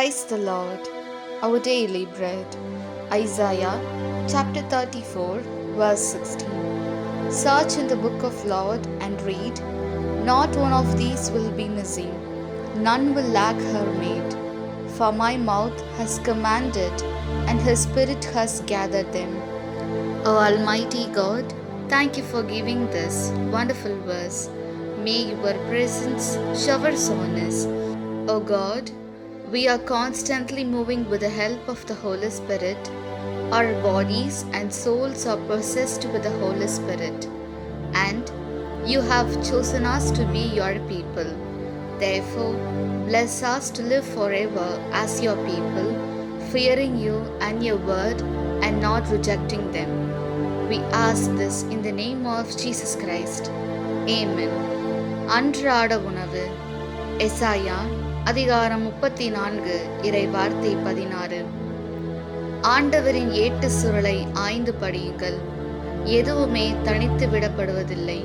Praise the Lord. Our daily bread. Isaiah chapter 34, verse 16. Search in the book of Lord and read. Not one of these will be missing. None will lack her made. For my mouth has commanded, and his spirit has gathered them. O Almighty God, thank you for giving this wonderful verse. May your presence showers on us. O God, we are constantly moving with the help of the Holy Spirit. Our bodies and souls are possessed with the Holy Spirit, and you have chosen us to be your people. Therefore, bless us to live forever as your people, fearing you and your word and not rejecting them. We ask this in the name of Jesus Christ. Amen. அன்றாட உணவு. எசாயா அதிகாரம் 34 இறை வார்த்தை 16. ஆண்டவரின் ஏட்டு சுருளை ஆய்ந்து படியுங்கள். எதுவுமே தனித்து விடப்படுவதில்லை,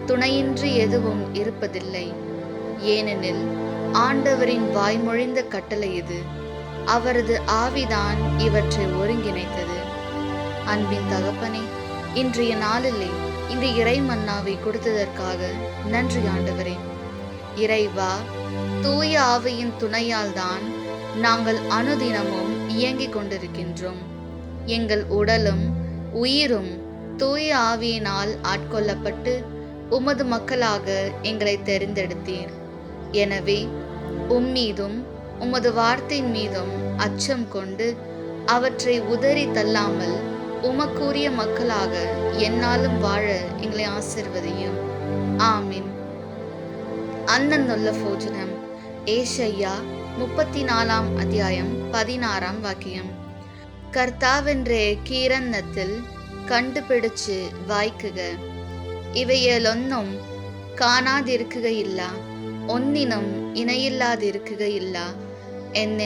துணையின்றி எதுவும் இருப்பதில்லை. ஏனெனில் ஆண்டவரின் வாய்மொழிந்த கட்டளை இது, அவரது ஆவிதான் இவற்றை ஒருங்கிணைத்தது. அன்பின் தகப்பனே, இன்றைய நாளிலே இந்த இறை மன்னாவை கொடுத்ததற்காக நன்றி ஆண்டவரே. இறைவா, தூய ஆவியின் துணையால் தான் நாங்கள் அனுதினமும் இயங்கிக் கொண்டிருக்கின்றோம். எங்கள் உடலும் உயிரும் தூய ஆவியினால் ஆட்கொள்ளப்பட்டு உமது மக்களாக எங்களை தெரிந்தெடுத்தீர். எனவே உம்மீதும் உமது வார்த்தையின் மீதும் அச்சம் கொண்டு அவற்றை உதறி தள்ளாமல் உமக்குரிய மக்களாக எந்நாளும் வாழ எங்களை ஆசீர்வதியும். ஆமீன். അന്നുള്ള ഭോജനം. ഏശയ്യ 34 അധ്യായം 16 വാക്യം. കർത്താവിൻ്റെ കീരന്നത്തിൽ കണ്ടുപിടിച്ച് വായിക്കുക. ഇവയിലൊന്നും കാണാതിരിക്കുകയില്ല, ഒന്നിനും ഇണയില്ലാതിരിക്കുകയില്ല.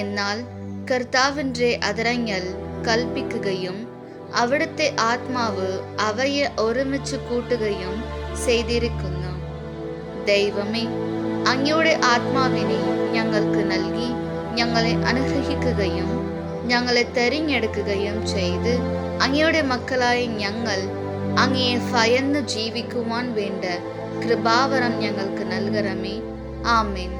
എന്നാൽ കർത്താവിൻ്റെ അതരങ്ങൾ കൽപ്പിക്കുകയും അവിടുത്തെ ആത്മാവ് അവയെ ഒരുമിച്ച് കൂട്ടുകയും ചെയ്തിരിക്കുന്നു. ദൈവമേ, അങ്ങയുടെ ആത്മാവിനെ ഞങ്ങൾക്ക് നൽകി ഞങ്ങളെ അനുഗ്രഹിക്കുകയും ഞങ്ങളെ തെരഞ്ഞെടുക്കുകയും ചെയ്ത് അങ്ങയുടെ മക്കളായ ഞങ്ങൾ അങ്ങയെ ഭയന്ന് ജീവിക്കുവാൻ വേണ്ട കൃപാവരം ഞങ്ങൾക്ക് നൽകണമേ. ആമേൻ.